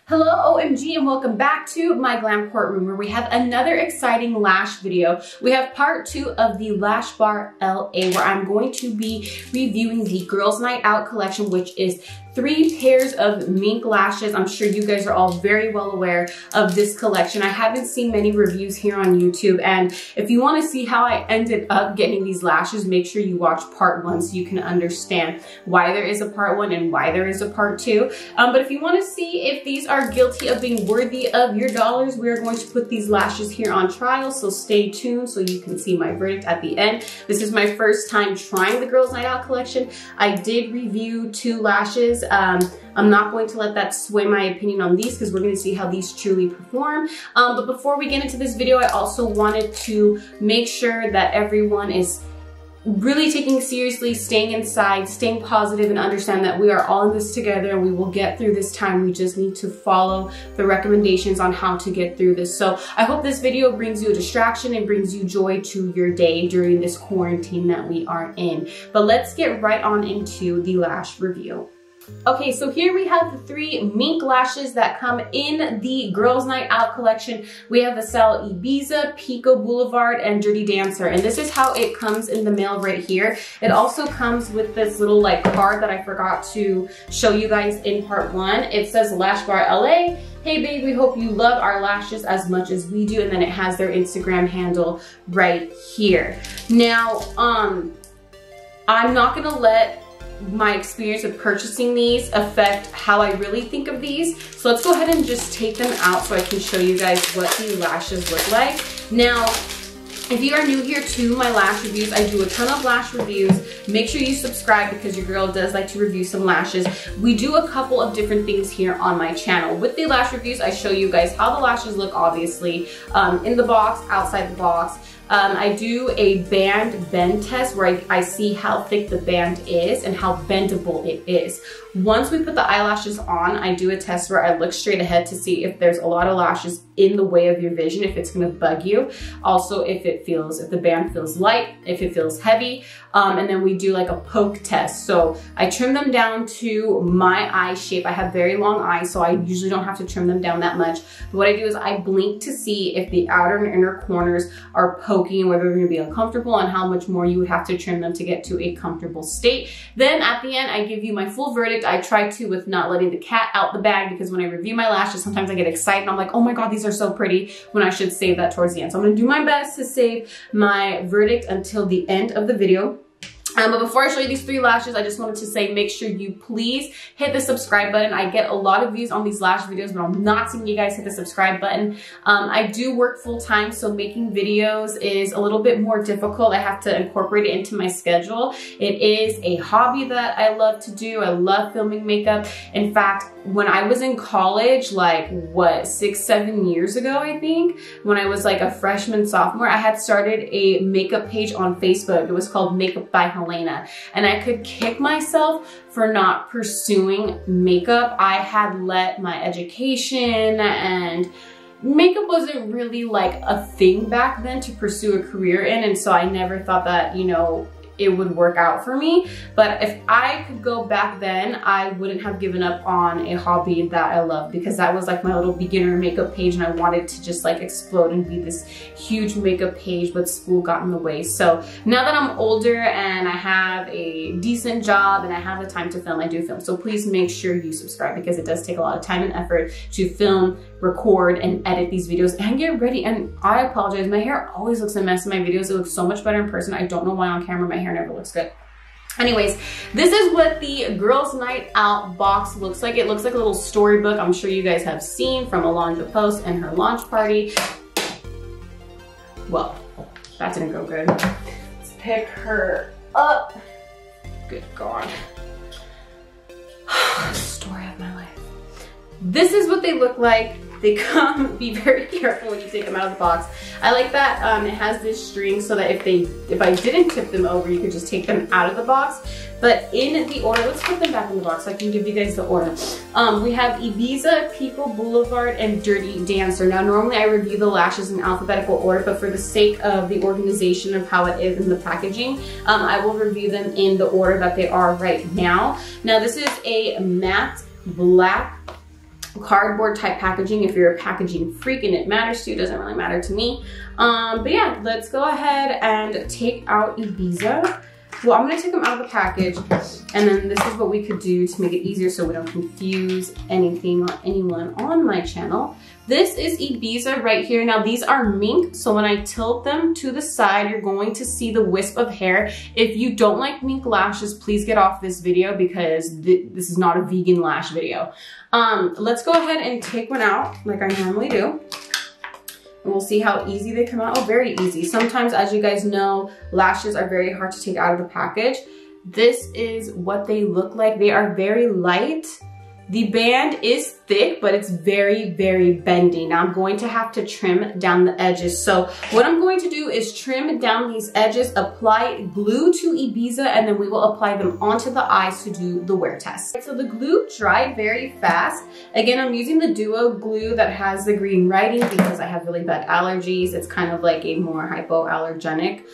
Hello OMG and welcome back to my glam courtroom where we have another exciting lash video. We have part 2 of the Lash Bar LA where I'm going to be reviewing the Girls Night Out collection, which is 3 pairs of mink lashes. I'm sure you guys are all very well aware of this collection. I haven't seen many reviews here on YouTube, and if you want to see how I ended up getting these lashes, make sure you watch part 1 so you can understand why there is a part 1 and why there is a part 2. But if you want to see if these are guilty of being worthy of your dollars, we are going to put these lashes here on trial, so stay tuned so you can see my verdict at the end. This is my first time trying the Girls Night Out collection. I did review 2 lashes. I'm not going to let that sway my opinion on these because we're going to see how these truly perform. But before we get into this video, I also wanted to make sure that everyone is really taking seriously, staying inside, staying positive, and understand that we are all in this together and we will get through this time. We just need to follow the recommendations on how to get through this. So I hope this video brings you a distraction and brings you joy to your day during this quarantine that we are in. But let's get right on into the lash review. Okay, so here we have the 3 mink lashes that come in the Girls Night Out collection. We have the Cell Ibiza, Pico Boulevard, and Dirty Dancer. And this is how it comes in the mail right here. It also comes with this little like card that I forgot to show you guys in part 1. It says Lash Bar LA. Hey babe, we hope you love our lashes as much as we do. And then it has their Instagram handle right here. Now, I'm not gonna let my experience of purchasing these affect how I really think of these. So let's go ahead and just take them out so I can show you guys what the lashes look like. Now, if you are new here to my lash reviews, I do a ton of lash reviews. Make sure you subscribe because your girl does like to review some lashes. We do a couple of different things here on my channel. With the lash reviews, I show you guys how the lashes look, obviously, in the box, outside the box. I do a band bend test where I see how thick the band is and how bendable it is. Once we put the eyelashes on, I do a test where I look straight ahead to see if there's a lot of lashes in the way of your vision, if it's gonna bug you. Also, if the band feels light, if it feels heavy. And then we do like a poke test. So I trim them down to my eye shape. I have very long eyes, so I usually don't have to trim them down that much. But what I do is I blink to see if the outer and inner corners are poking and whether they're gonna be uncomfortable and how much more you would have to trim them to get to a comfortable state. Then at the end, I give you my full verdict. I try to with not letting the cat out the bag because when I review my lashes, sometimes I get excited and I'm like, oh my God, these are so pretty, when I should save that towards the end. So I'm gonna do my best to save my verdict until the end of the video. But before I show you these 3 lashes, I just wanted to say, make sure you please hit the subscribe button. I get a lot of views on these lash videos, but I'm not seeing you guys hit the subscribe button. I do work full time, so making videos is a little bit more difficult. I have to incorporate it into my schedule. It is a hobby that I love to do. I love filming makeup. In fact, when I was in college, like what, 6-7 years ago, I think, when I was like a freshman, sophomore, I had started a makeup page on Facebook. It was called Makeup by Helena, and I could kick myself for not pursuing makeup. I had let my education and makeup wasn't really like a thing back then to pursue a career in, and so I never thought that, you know, it would work out for me. But if I could go back then, I wouldn't have given up on a hobby that I love, because that was like my little beginner makeup page and I wanted to just like explode and be this huge makeup page, but school got in the way. So now that I'm older and I have a decent job and I have the time to film, I do film. So please make sure you subscribe because it does take a lot of time and effort to film, record, and edit these videos and get ready. And I apologize, my hair always looks a mess in my videos. It looks so much better in person. I don't know why on camera my hair never looks good. Anyways, this is what the Girls Night Out box looks like. It looks like a little storybook I'm sure you guys have seen from Alondra Post and her launch party. Well, that didn't go good. Let's pick her up. Good God. Story of my life. This is what they look like. They come, be very careful when you take them out of the box. I like that it has this string so that if I didn't tip them over, you could just take them out of the box. But in the order, let's put them back in the box so I can give you guys the order. We have Ibiza, Pico Boulevard, and Dirty Dancer. Now, normally I review the lashes in alphabetical order, but for the sake of the organization of how it is in the packaging, I will review them in the order that they are right now. Now, this is a matte black cardboard type packaging if you're a packaging freak and it matters to you. It doesn't really matter to me. But yeah, let's go ahead and take out Ibiza. Well, I'm gonna take them out of the package, and then this is what we could do to make it easier so we don't confuse anything or anyone on my channel. This is Ibiza right here. Now these are mink, so when I tilt them to the side, you're going to see the wisp of hair. If you don't like mink lashes, please get off this video because this is not a vegan lash video. Let's go ahead and take one out like I normally do. And we'll see how easy they come out. Oh, very easy. Sometimes, as you guys know, lashes are very hard to take out of the package. This is what they look like. They are very light. The band is thick, but it's very, very bendy. Now I'm going to have to trim down the edges. So what I'm going to do is trim down these edges, apply glue to Ibiza, and then we will apply them onto the eyes to do the wear test. So the glue dried very fast. Again, I'm using the Duo glue that has the green writing because I have really bad allergies. It's kind of like a more hypoallergenic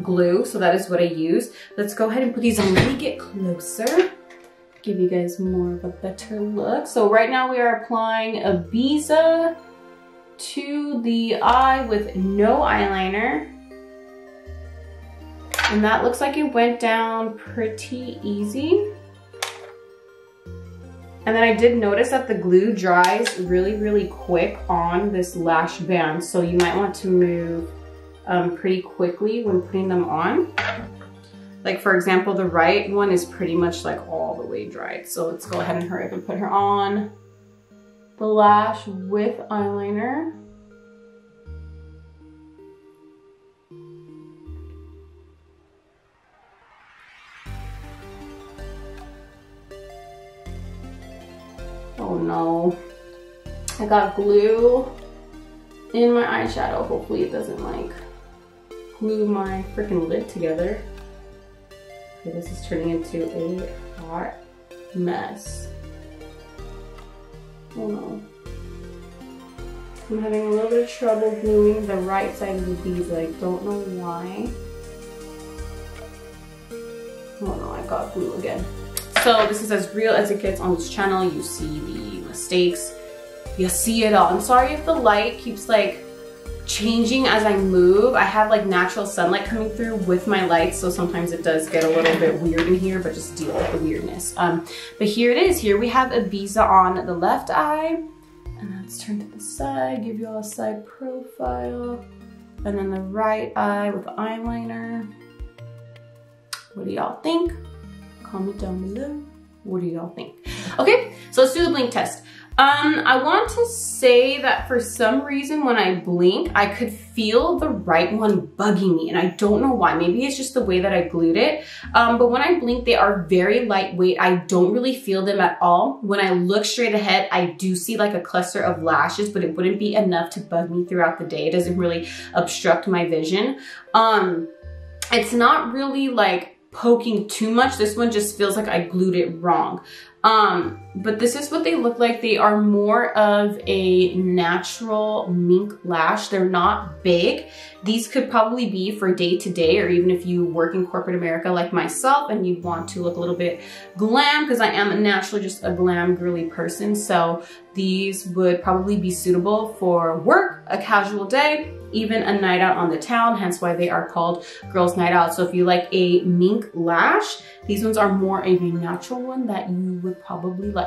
glue, so that is what I use. Let's go ahead and put these on. Let me get closer. Give you guys more of a better look. So right now we are applying Ibiza to the eye with no eyeliner. And that looks like it went down pretty easy. And then I did notice that the glue dries really, really quick on this lash band. So you might want to move pretty quickly when putting them on. Like for example, the right one is pretty much like all the way dried. So let's go ahead and hurry up and put her on the lash with eyeliner. Oh no, I got glue in my eyeshadow. Hopefully it doesn't like glue my freaking lid together. Okay, this is turning into a hot mess. Oh no. I'm having a little bit of trouble gluing the right side of the beads. I don't know why. Oh no, I got glue again. So this is as real as it gets on this channel. You see the mistakes. You see it all. I'm sorry if the light keeps like changing as I move. I have like natural sunlight coming through with my lights, so sometimes it does get a little bit weird in here, but just deal with the weirdness. But here it is. Here we have Ibiza on the left eye, and let's turn to the side, give you all a side profile, and then the right eye with eyeliner. What do y'all think? Comment down below. What do y'all think? Okay, so let's do the blink test. I want to say that for some reason when I blink, I could feel the right one bugging me, and I don't know why. Maybe it's just the way that I glued it. But when I blink, they are very lightweight. I don't really feel them at all. When I look straight ahead, I do see like a cluster of lashes, but it wouldn't be enough to bug me throughout the day. It doesn't really obstruct my vision. It's not really like poking too much. This one just feels like I glued it wrong. But this is what they look like. They are more of a natural mink lash. They're not big. These could probably be for day to day, or even if you work in corporate America like myself and you want to look a little bit glam, because I am naturally just a glam girly person. So these would probably be suitable for work, a casual day, even a night out on the town, hence why they are called Girls Night Out. So if you like a mink lash, these ones are more of a natural one that you would probably like.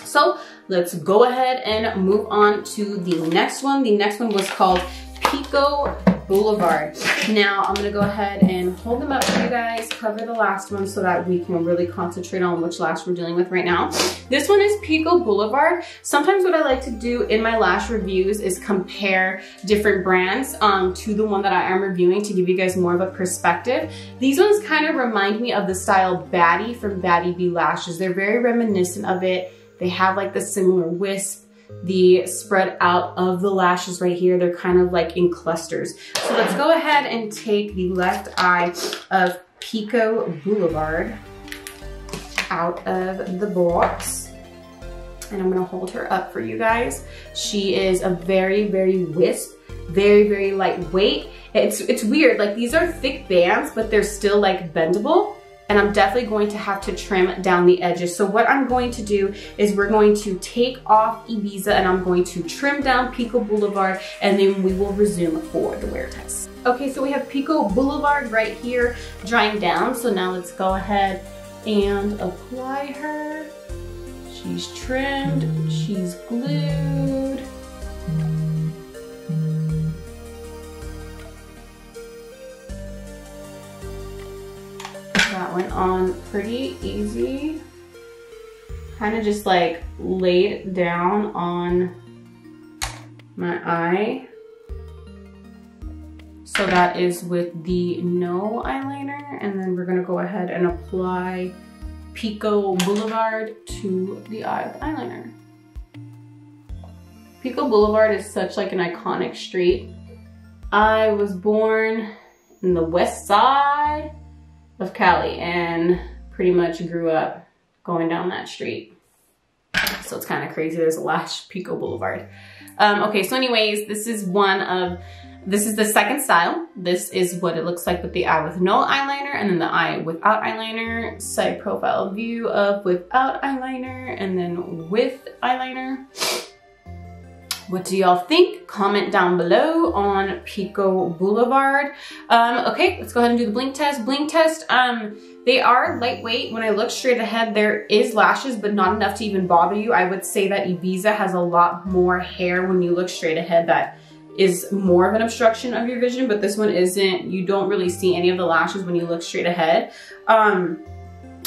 So let's go ahead and move on to the next one. The next one was called Pico Boulevard. Now I'm gonna go ahead and hold them up for you guys, cover the last one so that we can really concentrate on which lash we're dealing with right now. This one is Pico Boulevard. Sometimes what I like to do in my lash reviews is compare different brands to the one that I am reviewing to give you guys more of a perspective. These ones kind of remind me of the style Baddie from Baddie B Lashes. They're very reminiscent of it. They have like the similar wisp, the spread out of the lashes right here. They're kind of like in clusters. So let's go ahead and take the left eye of Pico Boulevard out of the box. And I'm gonna hold her up for you guys. She is a very, very wisp, very, very lightweight. It's weird, like these are thick bands, but they're still like bendable. and I'm definitely going to have to trim down the edges. So what I'm going to do is we're going to take off Ibiza and I'm going to trim down Pico Boulevard, and then we will resume for the wear test. Okay, so we have Pico Boulevard right here drying down. So now let's go ahead and apply her. She's trimmed, she's glued. That went on pretty easy. Kind of just like laid down on my eye. So that is with the no eyeliner, and then we're gonna go ahead and apply Pico Boulevard to the eye with eyeliner. Pico Boulevard is such like an iconic street. I was born in the west side of Cali and pretty much grew up going down that street. So it's kind of crazy. There's a Lash Pico Boulevard. Okay, so anyways, this is the second style. This is what it looks like with the eye with no eyeliner, and then the eye without eyeliner, side profile view of without eyeliner, and then with eyeliner. What do y'all think? Comment down below on Pico Boulevard. Okay, let's go ahead and do the blink test. Blink test, they are lightweight. When I look straight ahead, there is lashes, but not enough to even bother you. I would say that Ibiza has a lot more hair when you look straight ahead that is more of an obstruction of your vision, but this one isn't. You don't really see any of the lashes when you look straight ahead.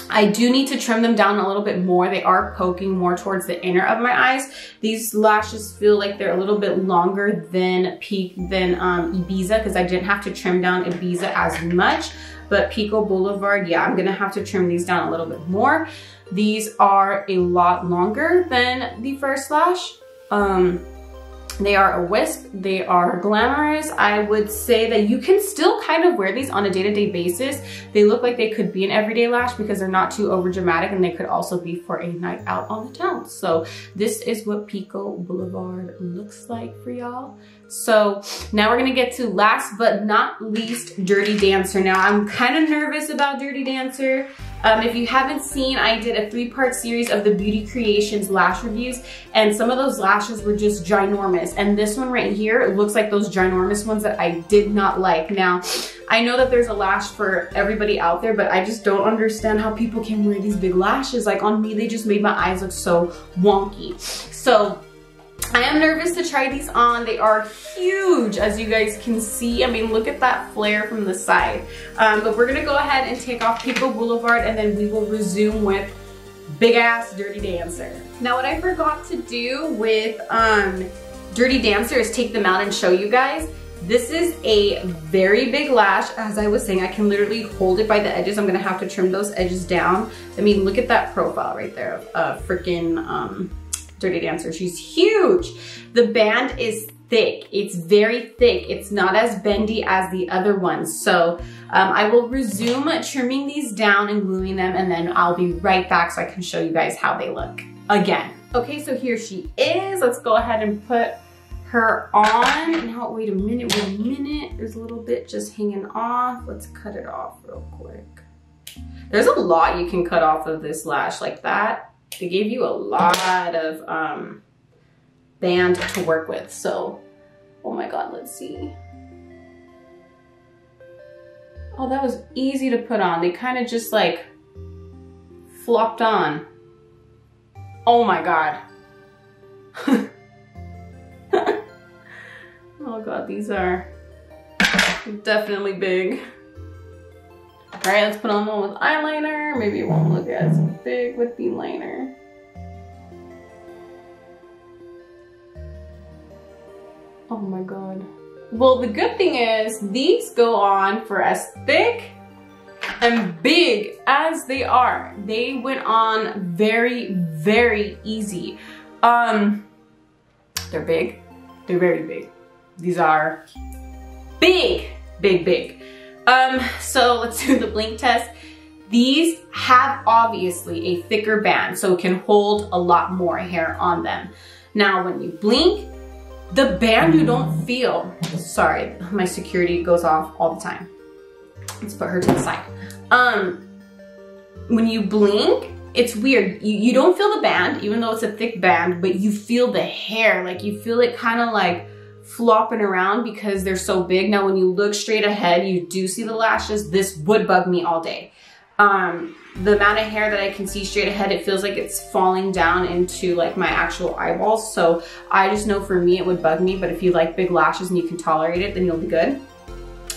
I do need to trim them down a little bit more. They are poking more towards the inner of my eyes. These lashes feel like they're a little bit longer than Ibiza, because I didn't have to trim down Ibiza as much. But Pico Boulevard, yeah, I'm gonna have to trim these down a little bit more. These are a lot longer than the first lash. They are a wisp, they are glamorous. I would say that you can still kind of wear these on a day-to-day basis. They look like they could be an everyday lash because they're not too over dramatic, and they could also be for a night out on the town. So this is what Pico Boulevard looks like for y'all. So now we're gonna get to last but not least, Dirty Dancer. Now I'm kind of nervous about Dirty Dancer. If you haven't seen, I did a 3-part series of the Beauty Creations lash reviews, and some of those lashes were just ginormous. And this one right here, it looks like those ginormous ones that I did not like. Now, I know that there's a lash for everybody out there, but I just don't understand how people can wear these big lashes. Like on me, they just made my eyes look so wonky. So I am nervous to try these on. They are huge, as you guys can see. I mean, look at that flare from the side. But we're gonna go ahead and take off Pico Boulevard, and then we will resume with big ass Dirty Dancer. Now, what I forgot to do with Dirty Dancer is take them out and show you guys. This is a very big lash. As I was saying, I can literally hold it by the edges. I'm gonna have to trim those edges down. I mean, look at that profile right there of freaking Dirty Dancer. She's huge. The band is thick. It's very thick. It's not as bendy as the other ones. So I will resume trimming these down and gluing them, and then I'll be right back so I can show you guys how they look again. Okay, so here she is. Let's go ahead and put her on. Now, wait a minute. There's a little bit just hanging off. Let's cut it off real quick. There's a lot you can cut off of this lash like that. They gave you a lot of band to work with. So, oh my God, let's see. Oh, that was easy to put on. They kind of just like flopped on. Oh my God. Oh God, these are definitely big. All right, let's put on one with eyeliner. Maybe it won't look as big with the liner. Oh my God. Well, the good thing is these go on for as thick and big as they are. They went on very, very easy. They're big. They're very big. These are big, big, big. So let's do the blink test. These have obviously a thicker band, so it can hold a lot more hair on them. Now, when you blink, the band you don't feel. Sorry, my security goes off all the time. Let's put her to the side. when you blink, it's weird. You don't feel the band, even though it's a thick band, but you feel the hair. Like you feel it kind of like flopping around because they're so big. Now, when you look straight ahead, you do see the lashes. This would bug me all day. The amount of hair that I can see straight ahead, it feels like it's falling down into like my actual eyeballs. So I just know for me, it would bug me. But if you like big lashes and you can tolerate it, then you'll be good.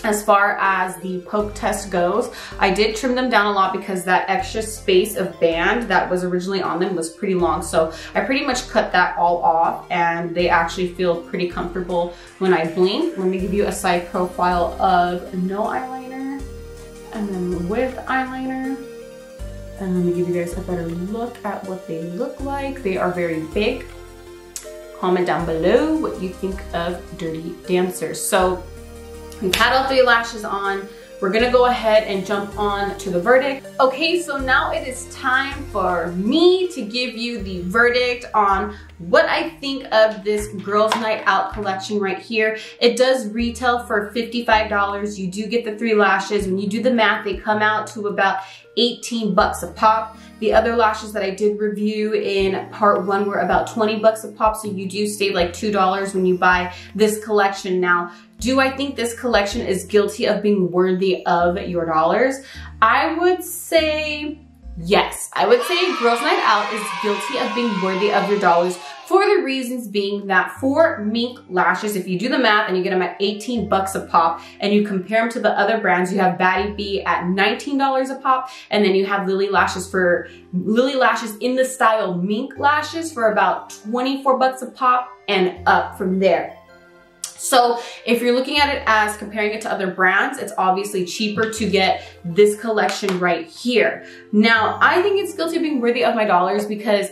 As far as the poke test goes, I did trim them down a lot because that extra space of band that was originally on them was pretty long. So I pretty much cut that all off, and they actually feel pretty comfortable when I blink. Let me give you a side profile of no eyeliner and then with eyeliner. And let me give you guys a better look at what they look like. They are very big. Comment down below what you think of Dirty Dancers. So we've had all 3 lashes on. We're gonna go ahead and jump on to the verdict. Okay, so now it is time for me to give you the verdict on what I think of this Girls Night Out collection right here. It does retail for $55. You do get the 3 lashes. When you do the math, they come out to about 18 bucks a pop. The other lashes that I did review in part 1 were about 20 bucks a pop, so you do save like $2 when you buy this collection. Now, do I think this collection is guilty of being worthy of your dollars? I would say yes. I would say Girls Night Out is guilty of being worthy of your dollars, for the reasons being that for mink lashes, if you do the math and you get them at 18 bucks a pop and you compare them to the other brands, you have Batty B at $19 a pop, and then you have Lily Lashes in the style mink lashes for about 24 bucks a pop and up from there. So if you're looking at it as comparing it to other brands, it's obviously cheaper to get this collection right here. Now, I think it's guilty of being worthy of my dollars because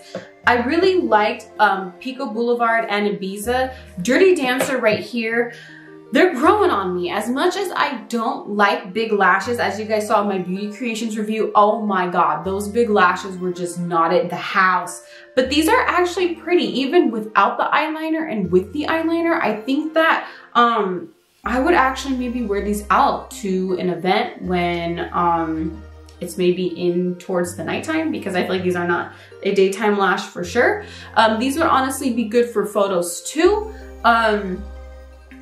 I really liked Pico Boulevard and Ibiza. Dirty Dancer right here, they're growing on me. As much as I don't like big lashes, as you guys saw in my beauty creations review, oh my God, those big lashes were just not at the house. But these are actually pretty, even without the eyeliner and with the eyeliner. I think that I would actually maybe wear these out to an event when it's maybe in towards the nighttime, because I feel like these are not a daytime lash for sure. These would honestly be good for photos too.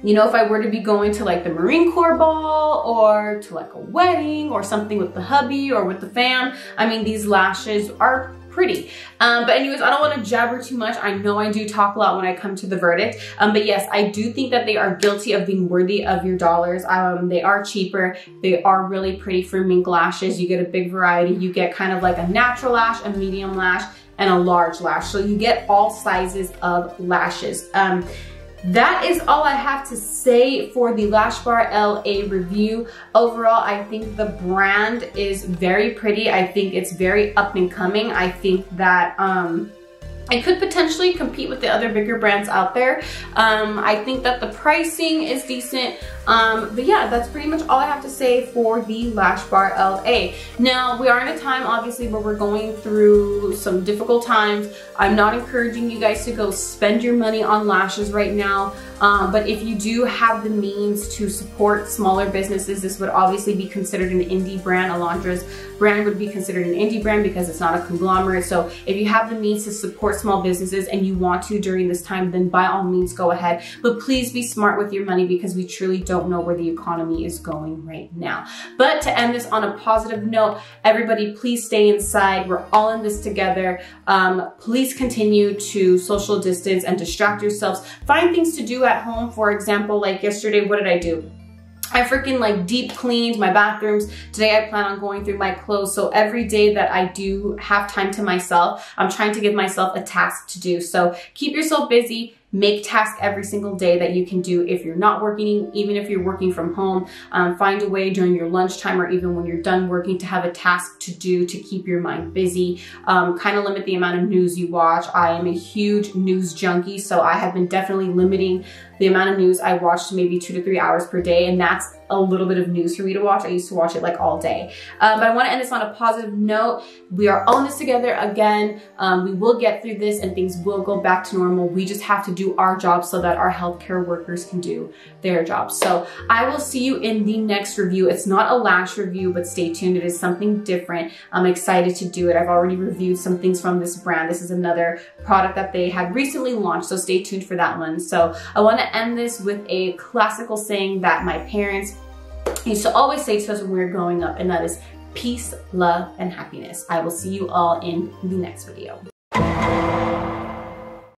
You know, if I were to be going to like the Marine Corps ball or to like a wedding or something with the hubby or with the fam, I mean, these lashes are pretty. But anyways, I don't want to jabber too much. I know I do talk a lot when I come to the verdict. But yes, I do think that they are guilty of being worthy of your dollars. They are cheaper. They are really pretty for mink lashes. You get a big variety. You get kind of like a natural lash, a medium lash, and a large lash. So you get all sizes of lashes. That is all I have to say for the Lash Bar LA review. Overall, I think the brand is very pretty. I think it's very up and coming. I think that it could potentially compete with the other bigger brands out there. I think that the pricing is decent. But yeah, that's pretty much all I have to say for the Lash Bar LA. Now, we are in a time, obviously, where we're going through some difficult times. I'm not encouraging you guys to go spend your money on lashes right now. But if you do have the means to support smaller businesses, this would obviously be considered an indie brand. Alondra's brand would be considered an indie brand because it's not a conglomerate. So if you have the means to support small businesses and you want to during this time, then by all means go ahead. But please be smart with your money because we truly don't know where the economy is going right now. But to end this on a positive note, everybody please stay inside. We're all in this together. Please continue to social distance and distract yourselves. Find things to do at home. For example, like yesterday, what did I do? I freaking like deep cleaned my bathrooms. Today I plan on going through my clothes. So every day that I do have time to myself, I'm trying to give myself a task to do. So keep yourself busy. Make tasks every single day that you can do if you're not working, even if you're working from home. Find a way during your lunchtime or even when you're done working to have a task to do to keep your mind busy. Kind of limit the amount of news you watch. I am a huge news junkie, so I have been definitely limiting the amount of news I watch to maybe 2 to 3 hours per day, and that's a little bit of news for me to watch. I used to watch it like all day. But I want to end this on a positive note. We are all in this together again. We will get through this and things will go back to normal. We just have to do our job so that our healthcare workers can do their job. So I will see you in the next review. It's not a lash review, but stay tuned. It is something different. I'm excited to do it. I've already reviewed some things from this brand. This is another product that they had recently launched, so stay tuned for that one. So I want to end this with a classical saying that my parents used to always say to us when we were growing up, and that is peace, love, and happiness. I will see you all in the next video.